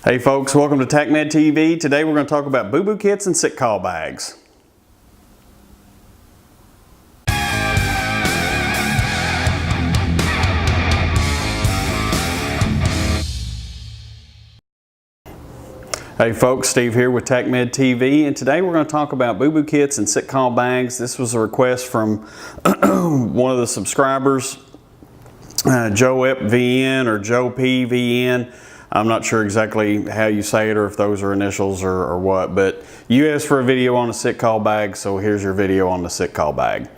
Hey folks, welcome to TacMed TV. Today we're going to talk about boo-boo kits and sick call bags. Hey folks, Steve here with TacMed TV, and today we're going to talk about boo-boo kits and sick call bags. This was a request from one of the subscribers, Joe Ep VN or Joe P VN. I'm not sure exactly how you say it or if those are initials or what, but you asked for a video on a sick call bag, so here's your video on the sick call bag.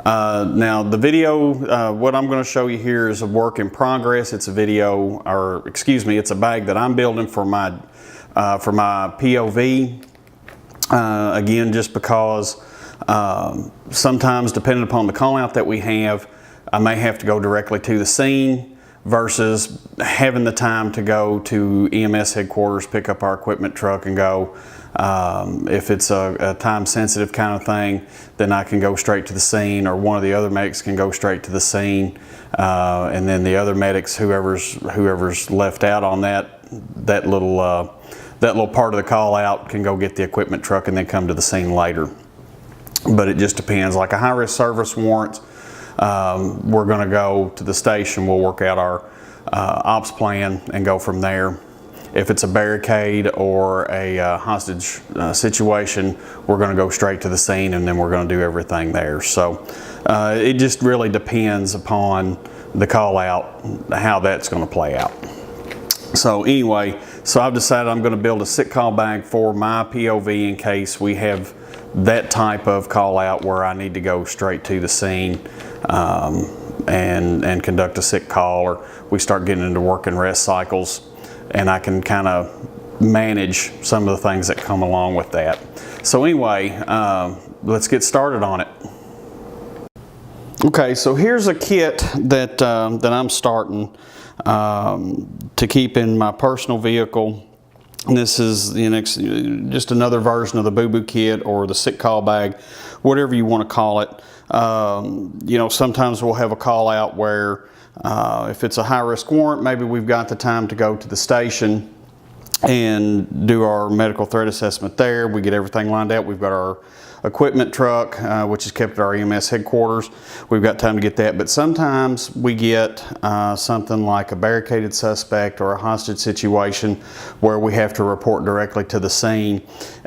Now the video, what I'm going to show you here is a work in progress. It's a video, or excuse me, it's a bag that I'm building for my POV. Again, just because sometimes depending upon the call out that we have, I may have to go directly to the scene versus having the time to go to EMS headquarters, pick up our equipment truck and go. If it's a time sensitive kind of thing, then I can go straight to the scene, or one of the other medics can go straight to the scene, and then the other medics, whoever's left out on that little part of the call out, can go get the equipment truck and then come to the scene later. But it just depends. Like a high risk service warrant, we're going to go to the station, we'll work out our ops plan and go from there. If it's a barricade or a hostage situation, we're going to go straight to the scene and then we're going to do everything there. So it just really depends upon the call out, how that's going to play out. So anyway, so I've decided I'm going to build a sick call bag for my POV in case we have that type of call out where I need to go straight to the scene and conduct a sick call, or we start getting into work and rest cycles, and I can kind of manage some of the things that come along with that. So anyway, let's get started on it. Okay, so here's a kit that I'm starting to keep in my personal vehicle. And this is just another version of the boo-boo kit or the sick call bag, whatever you want to call it. You know, sometimes we'll have a call out where if it's a high risk warrant, maybe we've got the time to go to the station and do our medical threat assessment there. We get everything lined out. We've got our equipment truck, which is kept at our EMS headquarters. We've got time to get that, but sometimes we get something like a barricaded suspect or a hostage situation where we have to report directly to the scene.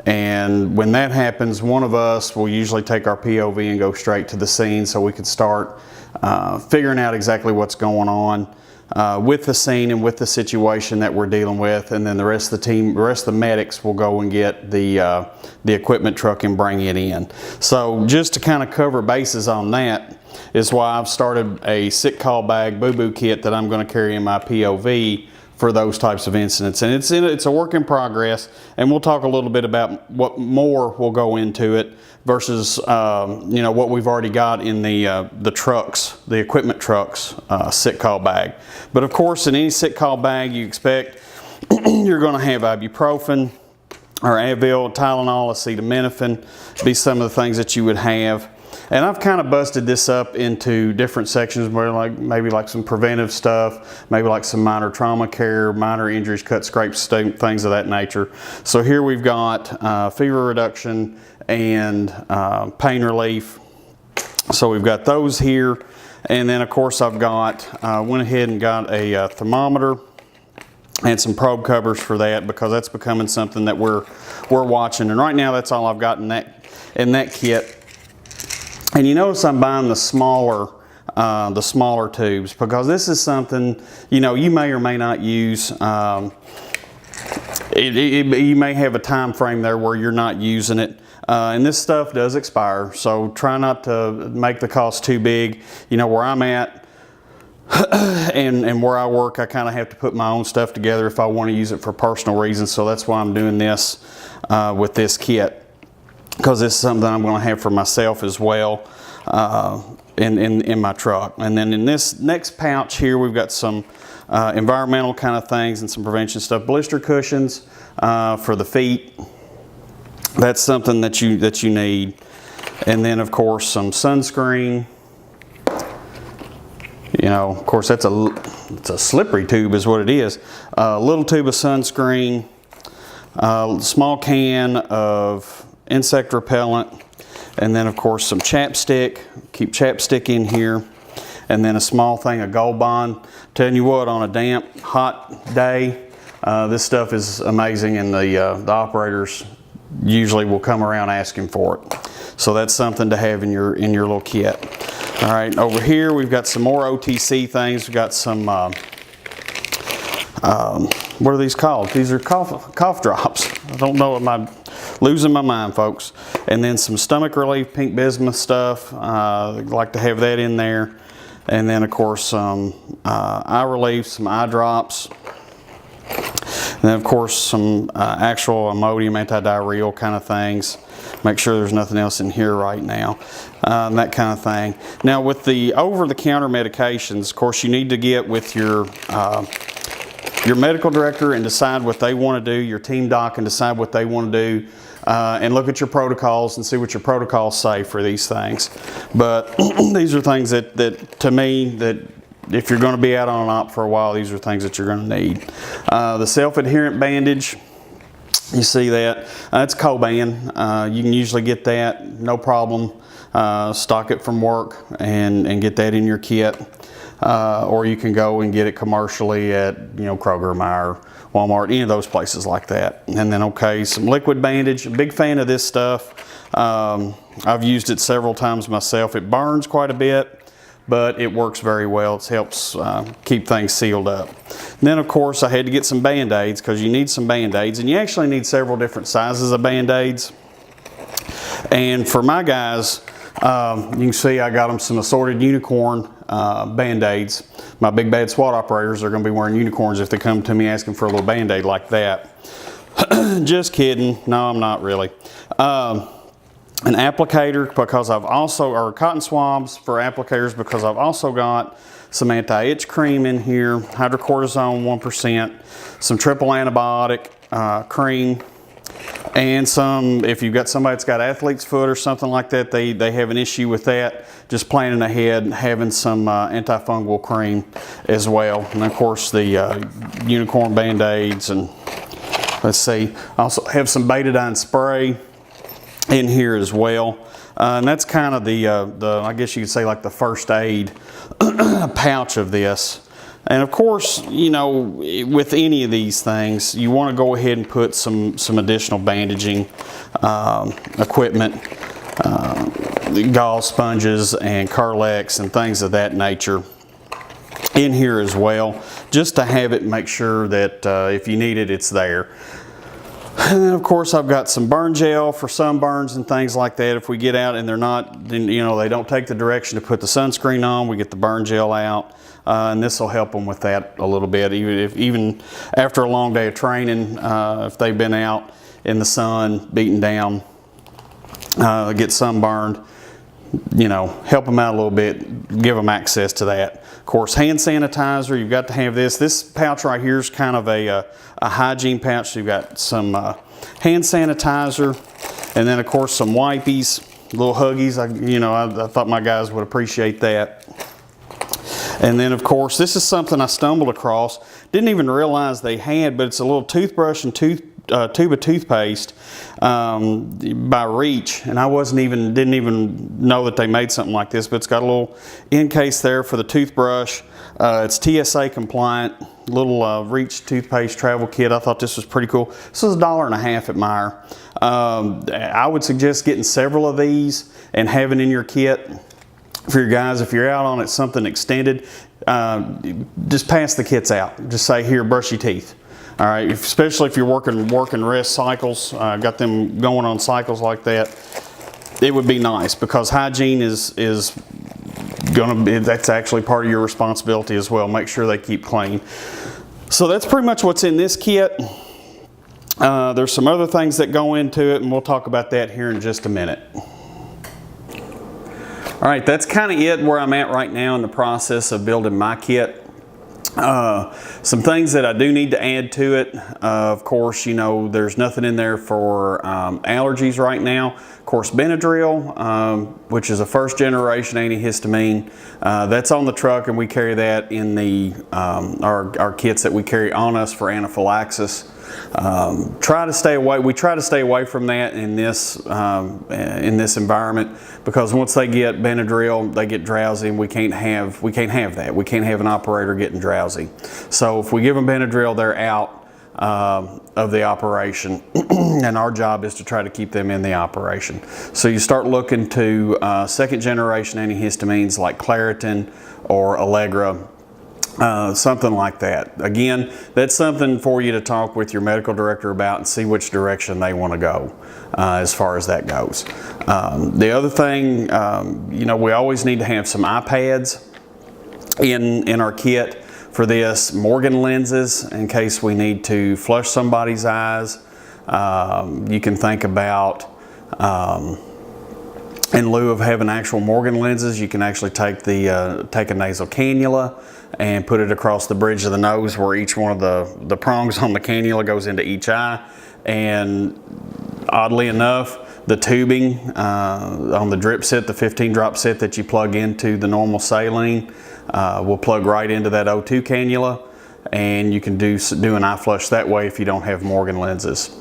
And when that happens, one of us will usually take our POV and go straight to the scene so we can start figuring out exactly what's going on with the scene and with the situation that we're dealing with, and then the rest of the team, the rest of the medics will go and get the equipment truck and bring it in. So just to kind of cover bases on that is why I've started a sick call bag boo-boo kit that I'm going to carry in my POV for those types of incidents. And it's a work in progress, and we'll talk a little bit about what more will go into it versus you know, what we've already got in the trucks, the equipment trucks sick call bag. But of course, in any sick call bag, you expect you're going to have ibuprofen or Advil, Tylenol, acetaminophen, be some of the things that you would have. And I've kind of busted this up into different sections where maybe like some preventive stuff, maybe like some minor trauma care, minor injuries, cuts, scrapes, things of that nature. So here we've got fever reduction and pain relief. So we've got those here. And then of course I've got, went ahead and got a thermometer and some probe covers for that, because that's becoming something that we're watching. And right now that's all I've got in that kit. And you notice I'm buying the smaller tubes, because this is something, you know, you may or may not use. You may have a time frame there where you're not using it. And this stuff does expire, so try not to make the cost too big. You know, where I'm at and where I work, I kind of have to put my own stuff together if I want to use it for personal reasons. So that's why I'm doing this with this kit, because this is something I'm going to have for myself as well in my truck. And then in this next pouch here, we've got some environmental kind of things and some prevention stuff. Blister cushions for the feet. That's something that you need. And then of course some sunscreen. You know, of course it's a slippery tube is what it is. A little tube of sunscreen. small can of insect repellent, and then of course some chapstick. Keep chapstick in here, and then a small thing of Gold Bond. Telling you what, on a damp, hot day, this stuff is amazing, and the operators usually will come around asking for it. So that's something to have in your little kit. All right, over here we've got some more OTC things. We've got some, what are these called? These are cough drops. I don't know, I'm losing my mind, folks. And then some stomach relief, pink bismuth stuff. I'd like to have that in there. And then of course some eye relief, some eye drops. And then of course some actual Imodium antidiarrheal kind of things. Make sure there's nothing else in here right now, that kind of thing. Now with the over-the-counter medications, of course you need to get with your medical director and decide what they want to do, your team doc, and decide what they want to do, and look at your protocols and see what your protocols say for these things. But these are things that to me, that if you're going to be out on an op for a while, these are things that you're going to need. The self-adherent bandage, you see that, it's Coban. You can usually get that, no problem. Stock it from work and get that in your kit. Or you can go and get it commercially at, you know, Kroger, Meijer, Walmart, any of those places like that. And then, okay, some liquid bandage. A big fan of this stuff. I've used it several times myself. It burns quite a bit, but it works very well. It helps keep things sealed up. And then, of course, I had to get some Band-Aids, because you need some Band-Aids, and you actually need several different sizes of Band-Aids. And for my guys, you can see I got them some assorted unicorn Band-Aids. My big bad SWAT operators are going to be wearing unicorns if they come to me asking for a little Band-Aid like that. Just kidding. No, I'm not really. An applicator, because I've also, or cotton swabs for applicators, because I've also got some anti-itch cream in here, hydrocortisone 1%, some triple antibiotic cream, and some, if you've got somebody that's got athlete's foot or something like that, they have an issue with that, just planning ahead, having some antifungal cream as well. And of course the unicorn Band-Aids, and let's see, I also have some betadine spray in here as well. And that's kind of the I guess you could say like the first aid pouch of this. And of course, you know, with any of these things, you want to go ahead and put some additional bandaging equipment, gauze sponges and Carlex and things of that nature in here as well, just to have it, make sure that if you need it, it's there. And then of course I've got some burn gel for sunburns and things like that. If we get out and they're not, then, you know, they don't take the direction to put the sunscreen on, we get the burn gel out. And this will help them with that a little bit, even after a long day of training, if they've been out in the sun, beaten down, get sunburned, you know, help them out a little bit, give them access to that. Of course, hand sanitizer, you've got to have this. This pouch right here is kind of a hygiene pouch. So you've got some hand sanitizer, and then of course some wipies, little huggies. I thought my guys would appreciate that. And then of course, this is something I stumbled across. Didn't even realize they had, but it's a little toothbrush and tube of toothpaste by Reach, and I didn't even know that they made something like this, but it's got a little end case there for the toothbrush. It's TSA compliant, little Reach toothpaste travel kit. I thought this was pretty cool. This is $1.50 at Meijer. I would suggest getting several of these and having in your kit for your guys. If you're out on it something extended, just pass the kits out. Just say, here, brush your teeth. All right, especially if you're working rest cycles, got them going on cycles like that, it would be nice, because hygiene is gonna be, that's actually part of your responsibility as well. Make sure they keep clean. So that's pretty much what's in this kit. There's some other things that go into it, and we'll talk about that here in just a minute. All right, that's kind of it where I'm at right now in the process of building my kit. Some things that I do need to add to it, of course, you know, there's nothing in there for allergies right now. Of course, Benadryl, which is a first generation antihistamine, that's on the truck, and we carry that in the our kits that we carry on us for anaphylaxis. Try to stay away. We try to stay away from that in this environment, because once they get Benadryl, they get drowsy, and we can't have that. We can't have an operator getting drowsy. So if we give them Benadryl, they're out of the operation, and our job is to try to keep them in the operation. So you start looking to second generation antihistamines like Claritin or Allegra. Something like that. Again, that's something for you to talk with your medical director about and see which direction they want to go as far as that goes. The other thing, you know, we always need to have some eye pads in our kit for this. Morgan lenses in case we need to flush somebody's eyes. You can think about in lieu of having actual Morgan lenses, you can actually take a nasal cannula and put it across the bridge of the nose, where each one of the prongs on the cannula goes into each eye. And oddly enough, the tubing on the drip set, the 15 drop set that you plug into the normal saline, will plug right into that O2 cannula, and you can do an eye flush that way if you don't have Morgan lenses.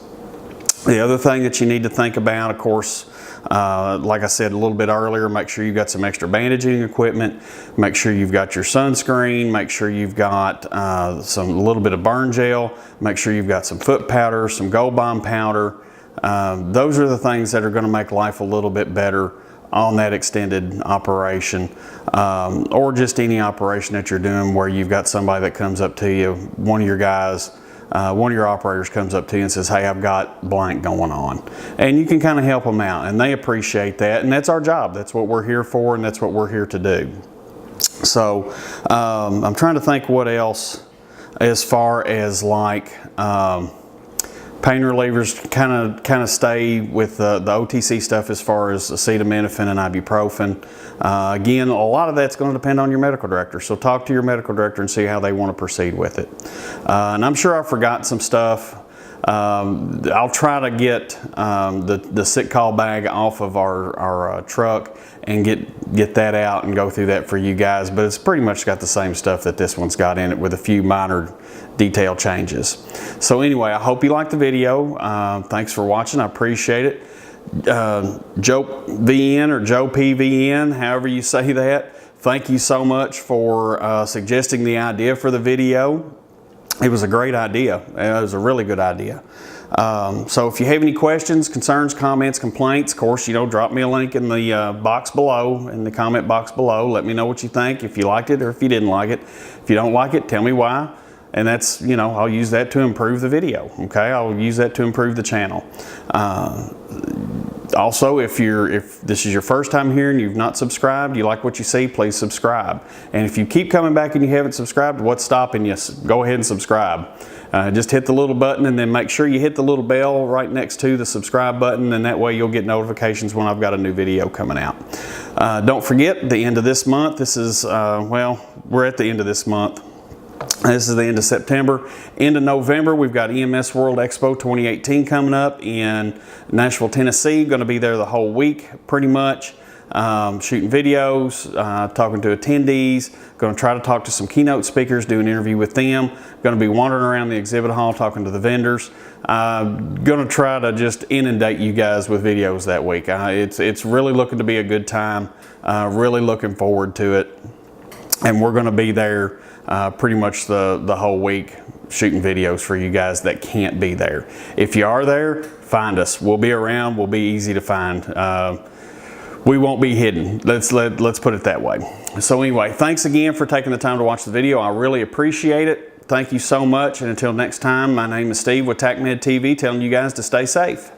The other thing that you need to think about, of course, like I said a little bit earlier, make sure you've got some extra bandaging equipment, make sure you've got your sunscreen, make sure you've got a little bit of burn gel, make sure you've got some foot powder, some Gold Bond powder. Those are the things that are going to make life a little bit better on that extended operation, or just any operation that you're doing where you've got somebody that comes up to you, one of your guys, one of your operators comes up to you and says, hey, I've got blank going on. And you can kind of help them out, and they appreciate that, and that's our job. That's what we're here for, and that's what we're here to do. So I'm trying to think what else as far as like pain relievers. Kind of stay with the OTC stuff as far as acetaminophen and ibuprofen. Again, a lot of that's going to depend on your medical director. So talk to your medical director and see how they want to proceed with it. And I'm sure I've forgotten some stuff. I'll try to get the sick call bag off of our truck and get that out and go through that for you guys. But it's pretty much got the same stuff that this one's got in it, with a few minor detail changes. So anyway, I hope you liked the video. Thanks for watching. I appreciate it. Joe VN or Joe PVN, however you say that, thank you so much for suggesting the idea for the video. It was a great idea. It was a really good idea. So if you have any questions, concerns, comments, complaints, of course, you know, drop me a link in the box below, in the comment box below. Let me know what you think, if you liked it or if you didn't like it. If you don't like it, tell me why. And that's, you know, I'll use that to improve the video. Okay, I'll use that to improve the channel. Also, if this is your first time here and you've not subscribed, you like what you see, please subscribe. And if you keep coming back and you haven't subscribed, what's stopping you? Go ahead and subscribe. Just hit the little button, and then make sure you hit the little bell right next to the subscribe button, and that way you'll get notifications when I've got a new video coming out. Don't forget, the end of this month, this is, well, we're at the end of this month. This is the end of September. End of November, we've got EMS World Expo 2018 coming up in Nashville, Tennessee. Going to be there the whole week, pretty much. Shooting videos, talking to attendees. Going to try to talk to some keynote speakers, do an interview with them. Going to be wandering around the exhibit hall, talking to the vendors. Going to try to just inundate you guys with videos that week. It's really looking to be a good time. Really looking forward to it. And we're going to be there pretty much the whole week, shooting videos for you guys that can't be there. If you are there, find us. We'll be around. We'll be easy to find. We won't be hidden. Let's put it that way. So anyway, thanks again for taking the time to watch the video. I really appreciate it. Thank you so much. And until next time, my name is Steve with TacMed TV, telling you guys to stay safe.